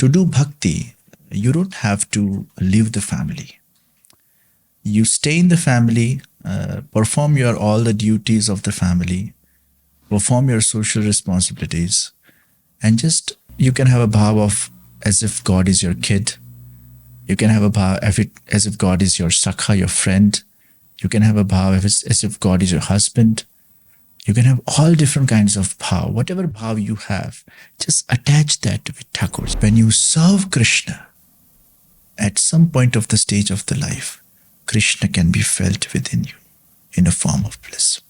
to do bhakti, you don't have to leave the family. You stay in the family, perform all the duties of the family, perform your social responsibilities, and just you can have a bhav of as if God is your kid. You can have a bhav as if God is your sakha, your friend. You can have a bhav as if God is your husband. You can have all different kinds of bhav. Whatever bhav you have, just attach that with Thakur. When you serve Krishna, at some point of the stage of the life, Krishna can be felt within you in a form of bliss.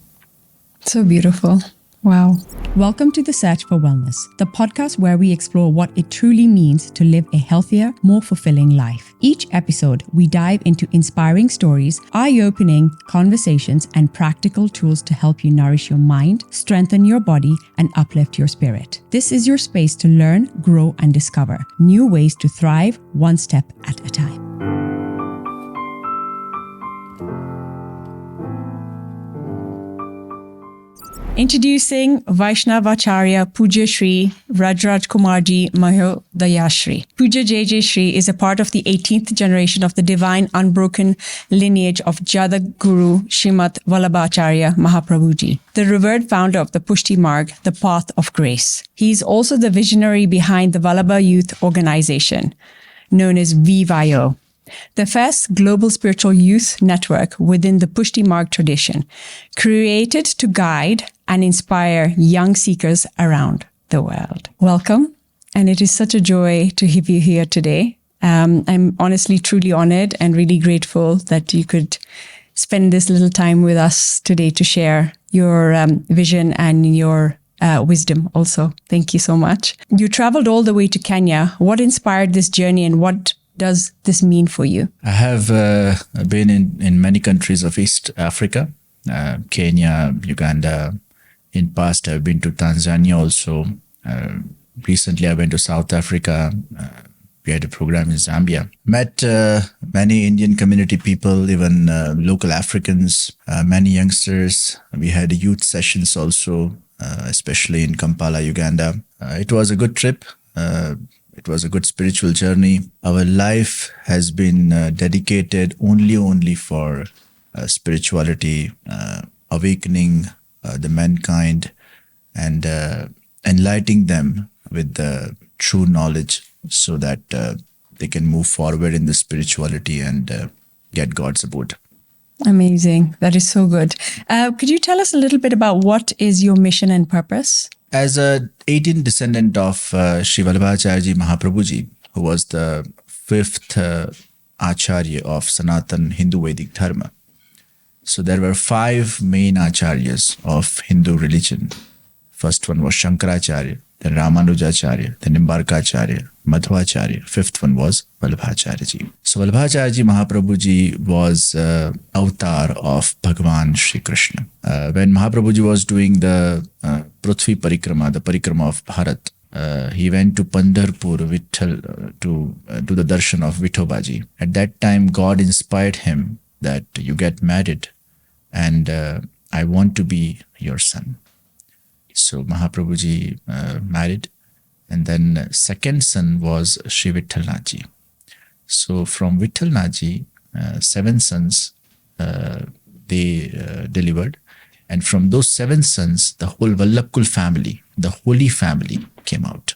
So beautiful. Wow. Welcome to The Search for Wellness, the podcast where we explore what it truly means to live a healthier, more fulfilling life. Each episode, we dive into inspiring stories, eye-opening conversations, and practical tools to help you nourish your mind, strengthen your body, and uplift your spirit. This is your space to learn, grow, and discover new ways to thrive one step at a time. Introducing Vaishnavacharya Pujya Shri Vrajrajkumarji Mahodayshri. Pujya Jeje Shri is a part of the 18th generation of the divine unbroken lineage of Jagadguru Shrimad Vallabhacharya Mahaprabhuji, the revered founder of the Pushtimarg, the path of grace. He is also the visionary behind the Vallabh Youth Organization, known as VYO, the first global spiritual youth network within the Pushtimarg tradition, created to guide and inspire young seekers around the world. Welcome, and it is such a joy to have you here today. I'm honestly truly honored and really grateful that you could spend this little time with us today to share your vision and your wisdom also. Thank you so much. You traveled all the way to Kenya. What inspired this journey and what does this mean for you? I have been in many countries of East Africa, Kenya, Uganda. In past, I've been to Tanzania also. Recently, I went to South Africa. We had a program in Zambia. Met many Indian community people, even local Africans, many youngsters. We had youth sessions also, especially in Kampala, Uganda. It was a good trip. It was a good spiritual journey. Our life has been dedicated only for spirituality, awakening the mankind, and enlightening them with the true knowledge so that they can move forward in the spirituality and get God's support. Amazing. That is so good. Could you tell us a little bit about what is your mission and purpose? As a 18th descendant of Sri Vallabhacharya Mahaprabhuji, who was the 5th Acharya of Sanatan Hindu Vedic dharma. So there were 5 main Acharyas of Hindu religion. First one was Shankaracharya, then Ramanujacharya, then Nimbarkacharya, Madhvacharya. 5th one was Vallabhacharya ji. So Vallabhacharya Mahaprabhuji was avatar of Bhagavan Shri Krishna. When Mahaprabhuji was doing the Prithvi Parikrama, the Parikrama of Bharat, he went to Pandharpur to do the darshan of Vithobaji. At that time, God inspired him that you get married and I want to be your son. So Mahaprabhuji married, and then second son was Sri Vithalnathji. So from Vithalnathji, 7 sons they delivered, and from those 7 sons, the whole Vallabhkul family, the holy family, came out.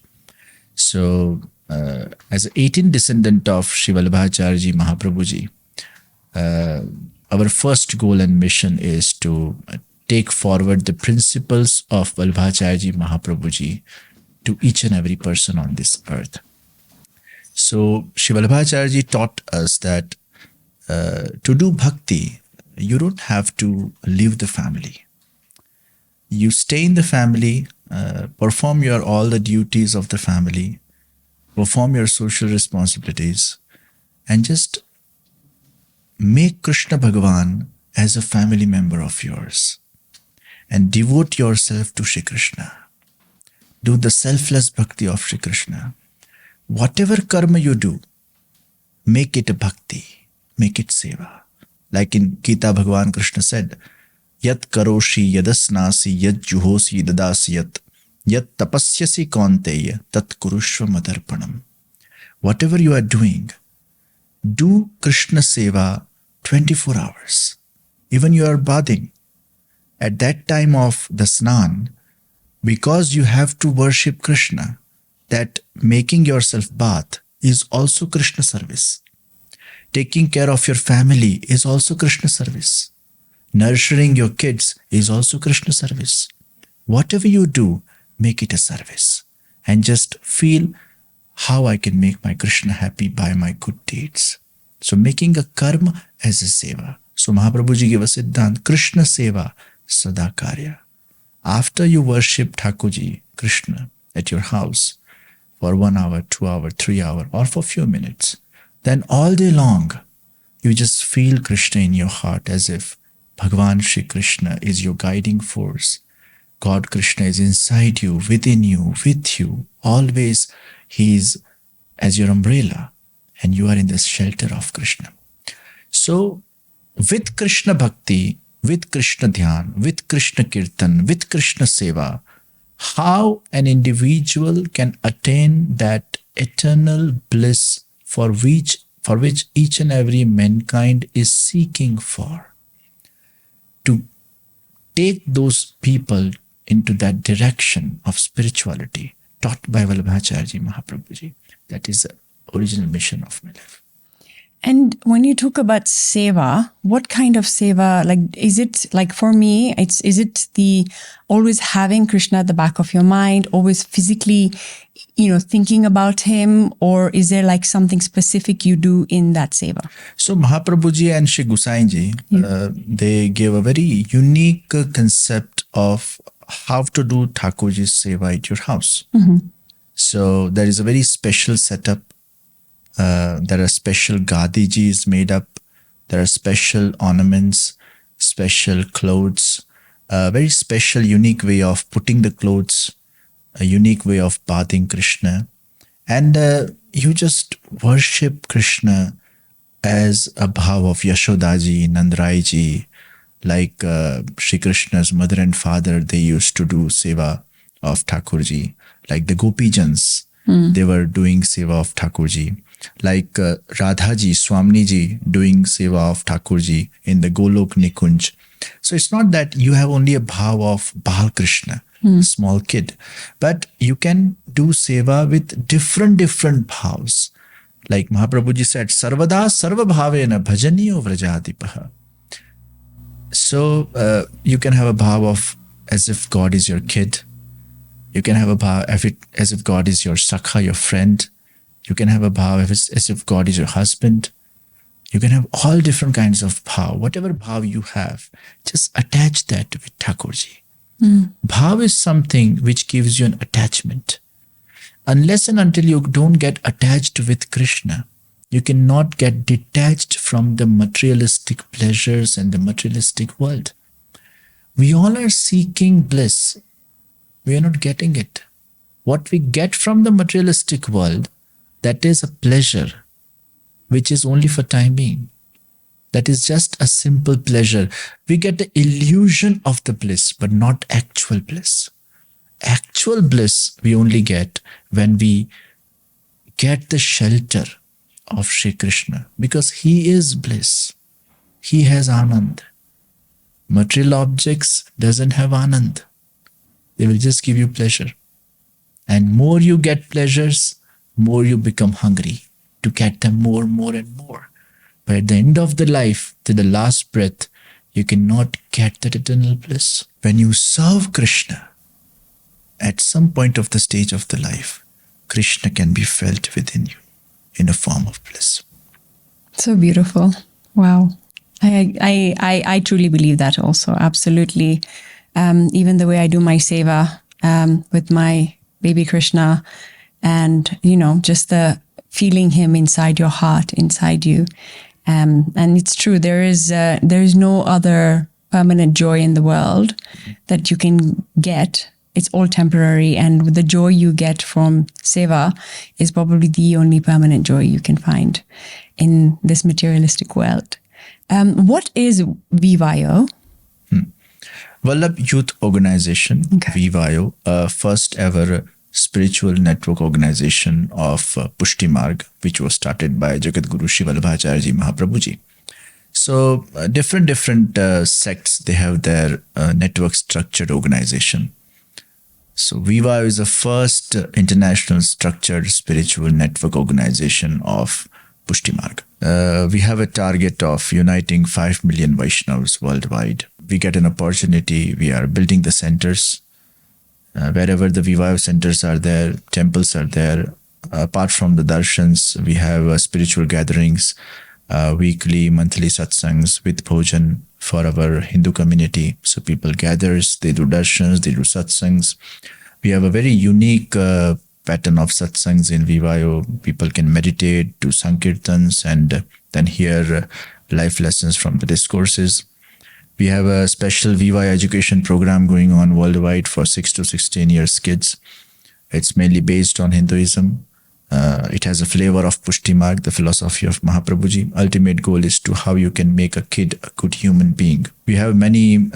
So as an 18th descendant of Sri Vallabhacharya Mahaprabhuji, our first goal and mission is to take forward the principles of Vallabhacharya Mahaprabhuji to each and every person on this earth. So Sri Vallabhacharya taught us that to do bhakti, you don't have to leave the family. You stay in the family, perform all the duties of the family, perform your social responsibilities, and just make Krishna Bhagavan as a family member of yours and devote yourself to Shri Krishna. Do the selfless bhakti of Shri Krishna. Whatever karma you do, make it a bhakti, make it seva. Like in Gita, Bhagavan Krishna said, Yat karoshi yadasnasi yad juhosi dadasi yat tapasyasi kaunteya tat kurushva madarpanam. whatever you are doing, do Krishna Seva 24 hours. Even you are bathing, at that time of the snan, because you have to worship Krishna, that making yourself bath is also Krishna service. Taking care of your family is also Krishna service. Nurturing your kids is also Krishna service. Whatever you do, make it a service. And just feel how I can make my Krishna happy by my good deeds. So making a karma as a seva. So Mahaprabhuji gave a siddhant, Krishna seva sada karya. After you worship Thakurji, Krishna, at your house for 1 hour, 2 hour, 3 hour, or for few minutes, then all day long, you just feel Krishna in your heart as if Bhagavan Shri Krishna is your guiding force. God Krishna is inside you, within you, with you. Always He is as your umbrella and you are in the shelter of Krishna. So with Krishna Bhakti, with Krishna Dhyan, with Krishna Kirtan, with Krishna Seva, how an individual can attain that eternal bliss for which each and every mankind is seeking for. To take those people into that direction of spirituality taught by Vallabhacharya Mahaprabhuji. That is the original mission of my life. And when you talk about seva, what kind of seva? Like, is it like for me? Is it the always having Krishna at the back of your mind, always physically, thinking about him, or is there like something specific you do in that seva? So Mahaprabhuji and Shri Gusainji, they gave a very unique concept of how to do Thakurji's seva at your house. So there is a very special setup. There are special gadijis made up. There are special ornaments, special clothes, a very special, unique way of putting the clothes, a unique way of bathing Krishna. And you just worship Krishna as a bhav of Yashodaji, Nandraiji, like Shri Krishna's mother and father, they used to do seva of Thakurji. Like the Gopijans, they were doing seva of Thakurji. Like Radhaji, Swamniji doing seva of Thakurji in the Golok Nikunj. So it's not that you have only a bhav of Bal Krishna, small kid, but you can do seva with different bhavs. Like Mahaprabhuji said, Sarvada Sarva Bhavena Bhajaniyo Vrajadipaha. So you can have a bhav of as if God is your kid. You can have a bhav as if God is your sakha, your friend. You can have a bhav as if God is your husband. You can have all different kinds of bhav. Whatever bhav you have, just attach that with Thakurji. Bhav is something which gives you an attachment. Unless and until you don't get attached with Krishna, you cannot get detached from the materialistic pleasures and the materialistic world. We all are seeking bliss. We are not getting it. What we get from the materialistic world, that is a pleasure, which is only for time being. That is just a simple pleasure. We get the illusion of the bliss, but not actual bliss. Actual bliss we only get when we get the shelter of Shri Krishna, because He is bliss. He has Anand. Material objects doesn't have Anand. They will just give you pleasure. And more you get pleasures, more you become hungry to get them more and more. But at the end of the life, to the last breath, you cannot get that eternal bliss. When you serve Krishna, at some point of the stage of the life, Krishna can be felt within you in a form of bliss. So beautiful. Wow. I truly believe that also. Absolutely. Even the way I do my seva with my baby Krishna, and just the feeling him inside your heart, inside you. And it's true, there is no other permanent joy in the world that you can get. It's all temporary, and the joy you get from seva is probably the only permanent joy you can find in this materialistic world. What is VYO? Vallabh Youth Organization, VYO, first ever spiritual network organization of Pushtimarg, which was started by Jagadguru Shri Vallabhacharya Mahaprabhuji. So different sects, they have their network structured organization. So Viva is the first international structured spiritual network organization of Pushtimarg. We have a target of uniting 5 million Vaishnavas worldwide. We get an opportunity. We are building the centers. Wherever the Viva centers are there, temples are there. Apart from the darshans, we have spiritual gatherings, weekly, monthly satsangs with bhojan for our Hindu community. So people gathers, they do darshans, they do satsangs. We have a very unique pattern of satsangs in Vivayo. People can meditate, do sankirtans, and then hear life lessons from the discourses. We have a special Viva education program going on worldwide for 6 to 16 years kids. It's mainly based on Hinduism. It has a flavor of Pushtimarg, the philosophy of Mahaprabhuji. Ultimate goal is to how you can make a kid a good human being. We have many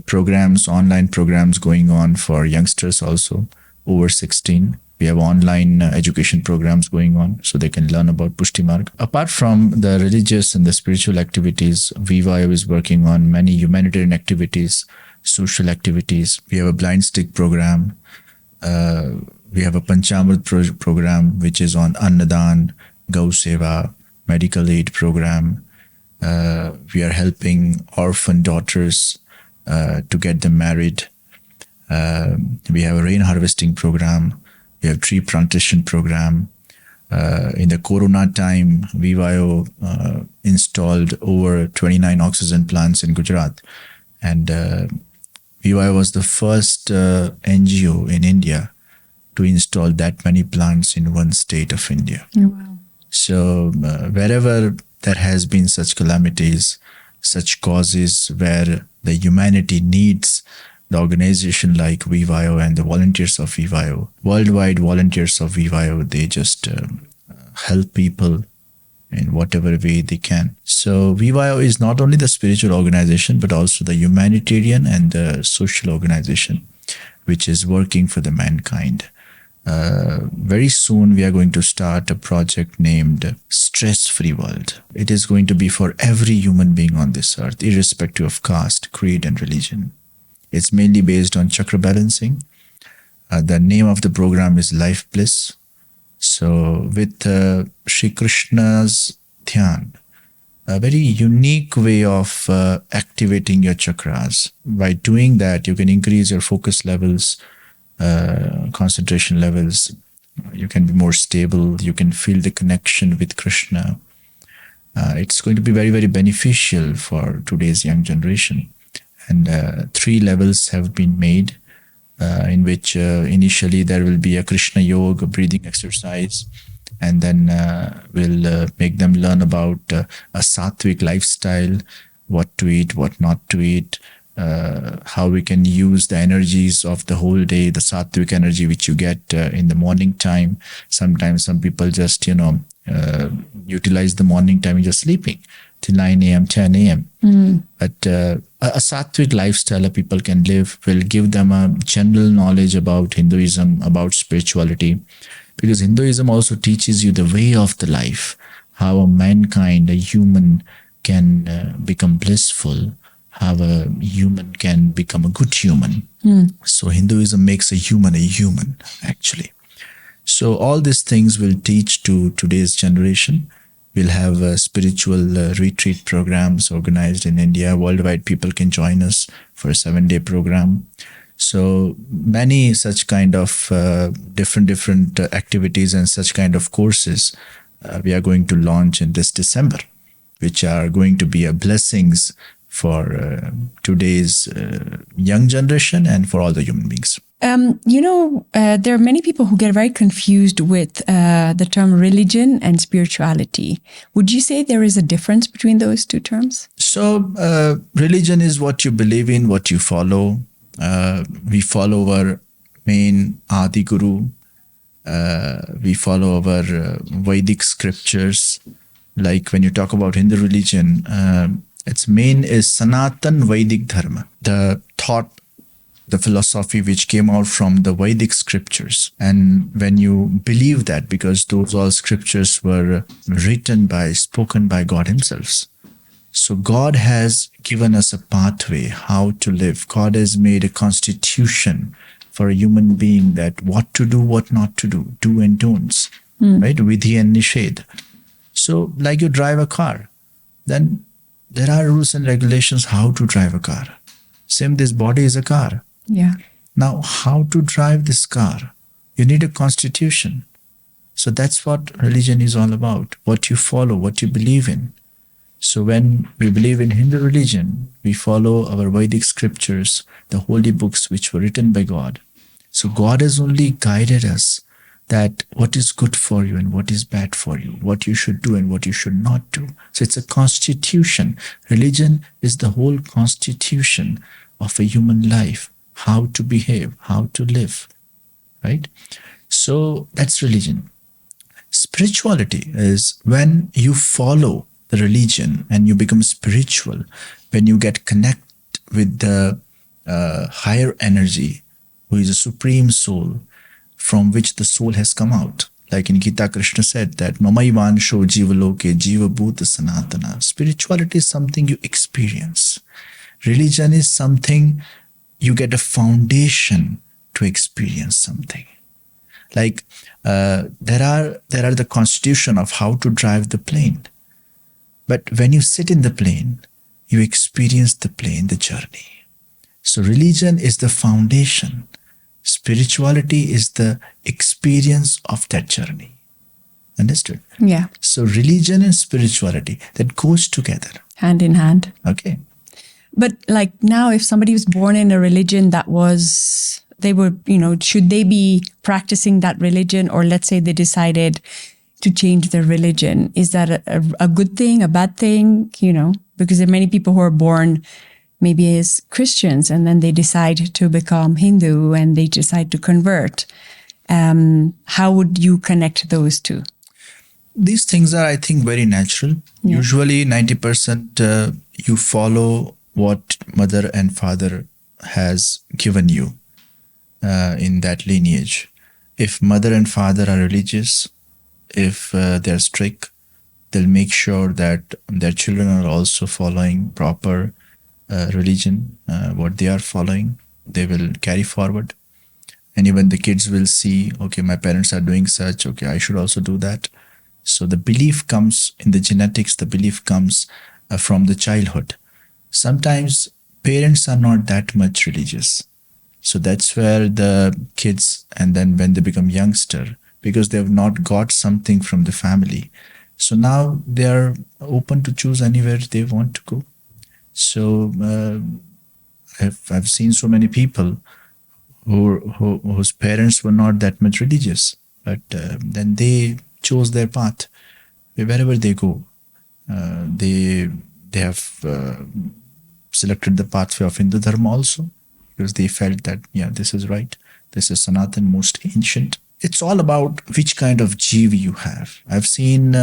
programs, online programs going on for youngsters also, over 16. We have online education programs going on so they can learn about Pushtimarg. Apart from the religious and the spiritual activities, Vivayo is working on many humanitarian activities, social activities. We have a blind stick program. We have a Panchamrit program, which is on Annadan, Gau Seva, medical aid program. We are helping orphan daughters to get them married. We have a rain harvesting program. We have tree plantation program. In the Corona time, Vivayo installed over 29 oxygen plants in Gujarat. And Vivayo was the first NGO in India to install that many plants in one state of India. Oh, wow. So wherever there has been such calamities, such causes where the humanity needs the organization like Vivayo and the volunteers of Vivayo, worldwide volunteers of Vivayo, they just help people in whatever way they can. So Vivayo is not only the spiritual organization, but also the humanitarian and the social organization, which is working for the mankind. Very soon we are going to start a project named Stress-Free World. It is going to be for every human being on this earth, irrespective of caste, creed, and religion. It's mainly based on chakra balancing. The name of the program is Life Bliss. So with Shri Krishna's Dhyan, a very unique way of activating your chakras. By doing that, you can increase your focus levels, concentration levels. You can be more stable. You can feel the connection with Krishna. It's going to be very, very beneficial for today's young generation. And 3 levels have been made, in which initially there will be a Krishna yoga, breathing exercise, and then we'll make them learn about a sattvic lifestyle, what to eat, what not to eat, how we can use the energies of the whole day, the sattvic energy which you get in the morning time. Sometimes some people just, utilize the morning time just sleeping till 9 a.m., 10 a.m. But a sattvic lifestyle people can live will give them a general knowledge about Hinduism, about spirituality. Because Hinduism also teaches you the way of the life, how a mankind, a human can become blissful, how a human can become a good human. So Hinduism makes a human, actually. So all these things will teach to today's generation. We'll have spiritual retreat programs organized in India. Worldwide people can join us for a 7-day program. So many such kind of different activities and such kind of courses we are going to launch in this December, which are going to be a blessings for today's young generation and for all the human beings. There are many people who get very confused with the term religion and spirituality. Would you say there is a difference between those two terms? So religion is what you believe in, what you follow. We follow our main Adi Guru. We follow our Vedic scriptures. Like when you talk about Hindu religion, its main is Sanatan Vedic dharma, the thought the philosophy which came out from the Vedic scriptures. And when you believe that, because those all scriptures were spoken by God Himself. So God has given us a pathway how to live. God has made a constitution for a human being that what to do, what not to do and don'ts, right? Vidhi and nishedh. So like you drive a car, then there are rules and regulations how to drive a car. Same, this body is a car. Yeah. Now, how to drive this car? You need a constitution. So that's what religion is all about. What you follow, what you believe in. So when we believe in Hindu religion, we follow our Vedic scriptures, the holy books which were written by God. So God has only guided us that what is good for you and what is bad for you, what you should do and what you should not do. So it's a constitution. Religion is the whole constitution of a human life, how to behave, how to live, right? So that's religion. Spirituality is when you follow the religion and you become spiritual, when you get connected with the higher energy, who is a supreme soul, from which the soul has come out. Like in Gita, Krishna said that Mamaivansho Jivaloke Jiva Bhuta Sanatana. Spirituality is something you experience. Religion is something you get a foundation to experience something. Like there are the constitution of how to drive the plane. But when you sit in the plane, you experience the plane, the journey. So religion is the foundation. Spirituality is the experience of that journey. Understood? Yeah. So religion and spirituality, that goes together. Hand in hand. Okay. But like now, if somebody was born in a religion that was, they were, should they be practicing that religion? Or let's say they decided to change their religion. Is that a good thing, a bad thing? Because there are many people who are born maybe as Christians and then they decide to become Hindu and they decide to convert. How would you connect those two? These things are, I think, very natural. Yeah. Usually 90% you follow what mother and father has given you in that lineage. If mother and father are religious, if they're strict, they'll make sure that their children are also following proper religion, what they are following, they will carry forward. And even the kids will see, okay, my parents are doing such, okay, I should also do that. So the belief comes in the genetics, the belief comes from the childhood. Sometimes parents are not that much religious. So that's where the kids, and then when they become youngster, because they have not got something from the family. So now they are open to choose anywhere they want to go. So I've seen so many people whose parents were not that much religious, but then they chose their path. Wherever they go, they have selected the pathway of Hindu dharma also, because they felt that, yeah, this is right. This is Sanatan, most ancient. It's all about which kind of jiva you have. I've seen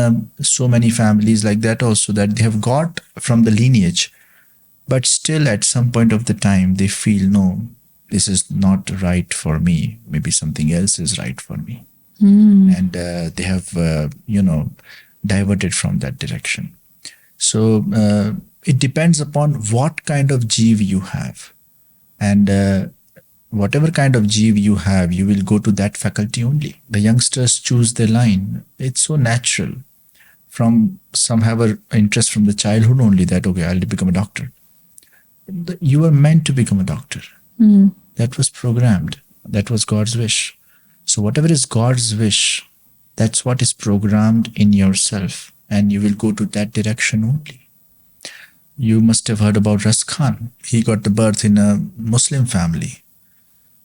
so many families like that also, that they have got from the lineage, but still at some point of the time they feel, no, this is not right for me. Maybe something else is right for me. And they have, diverted from that direction. So it depends upon what kind of jiva you have. And whatever kind of jiva you have, you will go to that faculty only. The youngsters choose their line. It's so natural. Some have an interest from the childhood only that, okay, I'll become a doctor. You were meant to become a doctor. That was programmed. That was God's wish. So whatever is God's wish, that's what is programmed in yourself, and you will go to that direction only. You must have heard about Ras Khan. He got the birth in a Muslim family.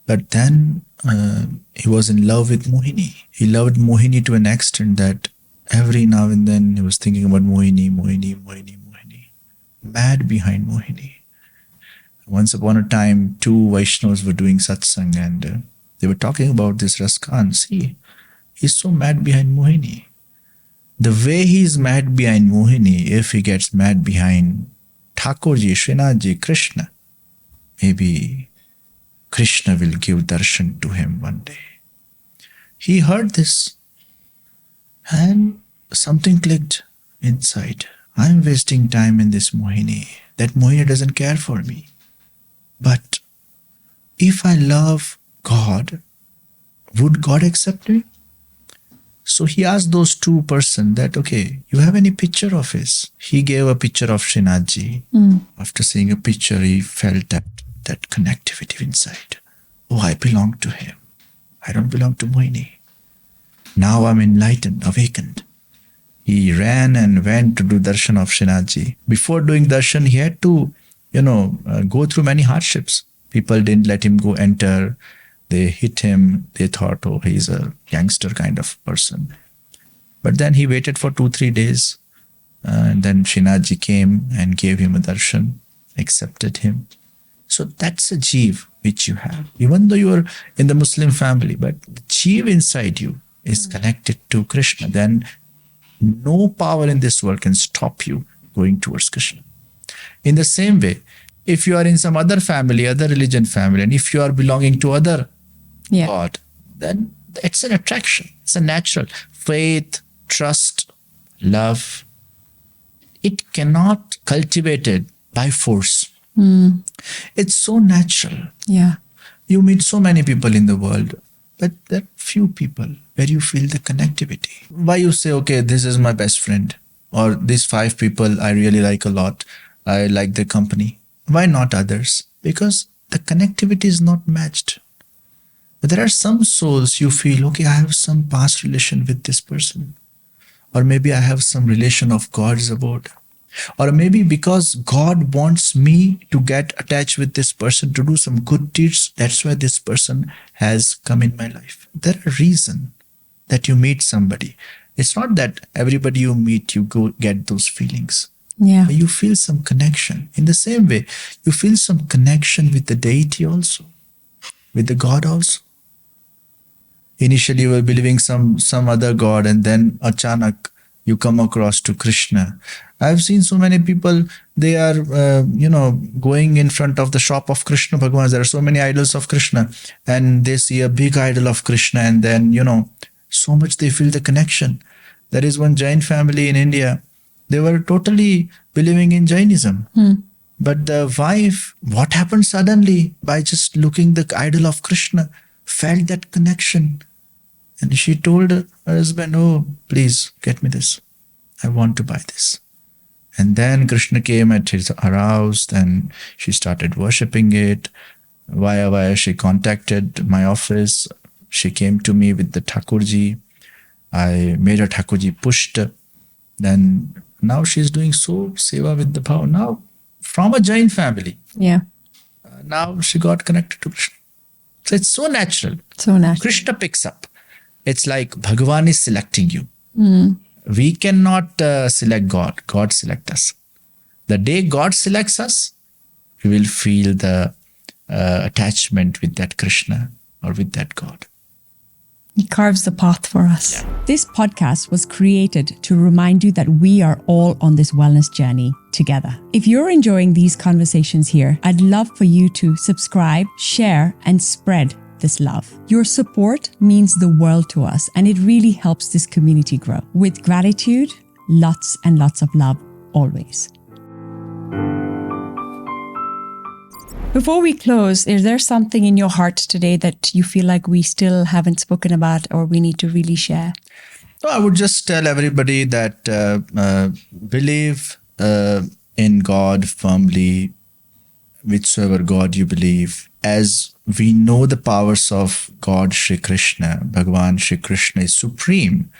But then he was in love with Mohini. He loved Mohini to an extent that every now and then he was thinking about Mohini. Mad behind Mohini. Once upon a time, two Vaishnavas were doing satsang and they were talking about this Ras Khan. See, he's so mad behind Mohini. The way he's mad behind Mohini, if he gets mad behind Thakurji, Shrimad, Krishna, maybe Krishna will give darshan to him one day. He heard this and something clicked inside. I'm wasting time in this Mohini. That Mohini doesn't care for me. But if I love God, would God accept me? So he asked those two persons that, okay, you have any picture of his? He gave a picture of Srinathji. After seeing a picture, he felt that connectivity inside. Oh, I belong to him. I don't belong to Mohini. Now I'm enlightened, awakened. He ran and went to do darshan of Srinathji. Before doing darshan, he had to, go through many hardships. People didn't let him go enter. They hit him. They thought, oh, he's a gangster kind of person. But then he waited for 2-3 days. And then Srinathji came and gave him a darshan, accepted him. So that's a jeev which you have. Even though you are in the Muslim family, but the jeev inside you is connected to Krishna. Then no power in this world can stop you going towards Krishna. In the same way, if you are in some other family, other religion family, and if you are belonging to other God, then it's an attraction. It's a natural. Faith, trust, love, it cannot cultivate it by force. It's so natural. Yeah. You meet so many people in the world, but there are few people where you feel the connectivity. Why you say, okay, this is my best friend, or these 5 people I really like a lot. I like their company. Why not others? Because the connectivity is not matched. But there are some souls you feel, okay, I have some past relation with this person. Or maybe I have some relation of God's abode. Or maybe because God wants me to get attached with this person to do some good deeds, that's why this person has come in my life. There are reasons that you meet somebody. It's not that everybody you meet, you go get those feelings. Yeah. But you feel some connection. In the same way, you feel some connection with the deity also, with the God also. Initially, you were believing some other God, and then achanak, you come across to Krishna. I've seen so many people, they are, going in front of the shop of Krishna Bhagavan. There are so many idols of Krishna, and they see a big idol of Krishna, and then, so much they feel the connection. There is one Jain family in India. They were totally believing in Jainism. But the wife, what happened suddenly by just looking the idol of Krishna, felt that connection. And she told her husband, oh, please get me this. I want to buy this. And then Krishna came at her house, and she started worshipping it. Via she contacted my office. She came to me with the Thakurji. I made her Thakurji pushed. Then now she's doing so seva with the power. Now from a Jain family. Yeah. Now she got connected to Krishna. So it's so natural. So natural. Krishna picks up. It's like Bhagavan is selecting you. We cannot select God. God selects us. The day God selects us, we will feel the attachment with that Krishna or with that God. He carves the path for us. This podcast was created to remind you that we are all on this wellness journey together. If you're enjoying these conversations here, I'd love for you to subscribe, share, and spread this love. Your support means the world to us, and it really helps this community grow. With gratitude, lots and lots of love always. Before we close, is there something in your heart today that you feel like we still haven't spoken about or we need to really share? So I would just tell everybody that believe in God firmly, whichsoever God you believe. As we know the powers of God Shri Krishna, Bhagavan Shri Krishna is supreme,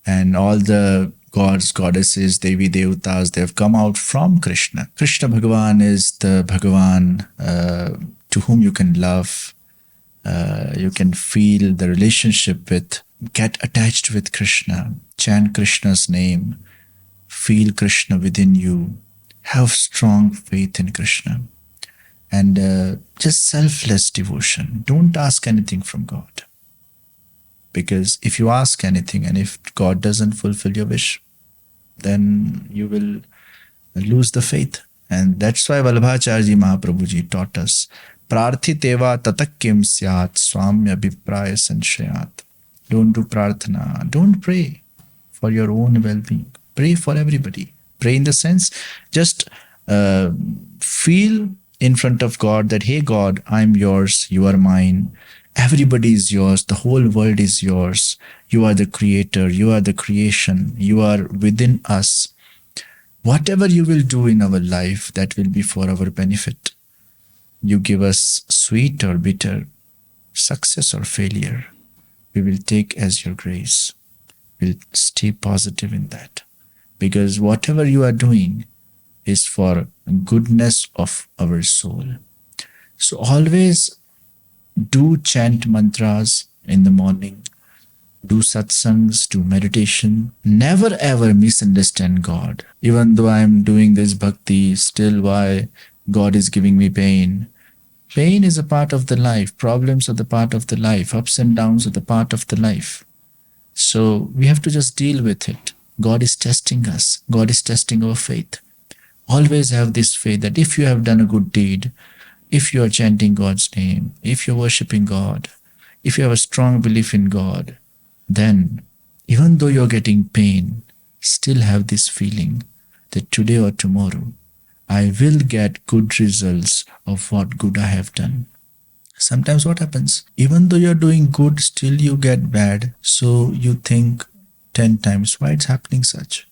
and all the gods, goddesses, Devi, Devatas, they have come out from Krishna. Krishna Bhagavan is the Bhagavan to whom you can love, you can feel the relationship with, get attached with Krishna, chant Krishna's name, feel Krishna within you, have strong faith in Krishna, and just selfless devotion. Don't ask anything from God. Because if you ask anything and if God doesn't fulfill your wish, then you will lose the faith. And that's why Vallabhacharya Mahaprabhuji taught us Prarthiteva tatakim syat swamya vipraya sanshayat. Don't do prarthana. Don't pray for your own well-being. Pray for everybody. Pray in the sense, just feel in front of God that, hey God, I'm yours, you are mine. Everybody is yours. The whole world is yours. You are the creator. You are the creation. You are within us. Whatever you will do in our life, that will be for our benefit. You give us sweet or bitter, success or failure, we will take as your grace. We'll stay positive in that. Because whatever you are doing is for goodness of our soul. So always do chant mantras in the morning, do satsangs, do meditation. Never ever misunderstand God. Even though I am doing this bhakti, still why God is giving me pain. Pain is a part of the life. Problems are the part of the life. Ups and downs are the part of the life. So we have to just deal with it. God is testing us. God is testing our faith. Always have this faith that if you have done a good deed, if you are chanting God's name, if you're worshipping God, if you have a strong belief in God, then even though you're getting pain, still have this feeling that today or tomorrow, I will get good results of what good I have done. Sometimes what happens? Even though you're doing good, still you get bad. So you think 10 times, why it's happening such?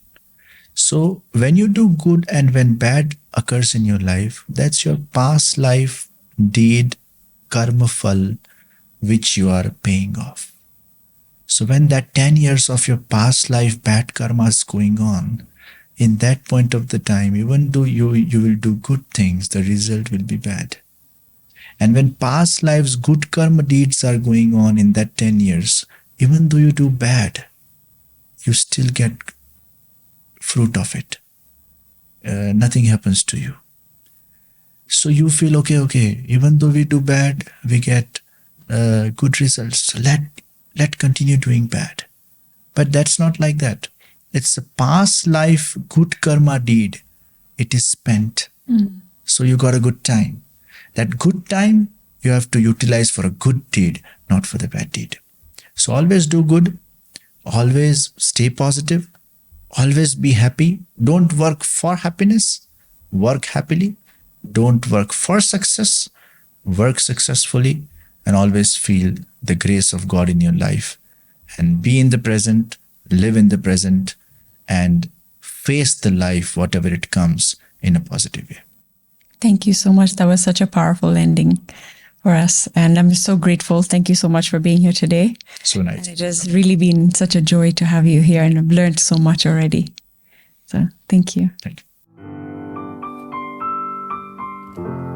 So when you do good and when bad occurs in your life, that's your past life deed, karma phal, which you are paying off. So when that 10 years of your past life bad karma is going on, in that point of the time, even though you will do good things, the result will be bad. And when past lives good karma deeds are going on in that 10 years, even though you do bad, you still get fruit of it. Nothing happens to you. So you feel, okay, even though we do bad, we get good results. So let continue doing bad. But that's not like that. It's a past life good karma deed. It is spent. So you got a good time. That good time you have to utilize for a good deed, not for the bad deed. So always do good. Always stay positive. Always be happy. Don't work for happiness. Work happily. Don't work for success. Work successfully. And always feel the grace of God in your life. And be in the present. Live in the present. And face the life, whatever it comes, in a positive way. Thank you so much. That was such a powerful ending for us. And I'm so grateful. Thank you so much for being here today. So nice. And it has really been such a joy to have you here, and I've learned so much already. So thank you. Thank you.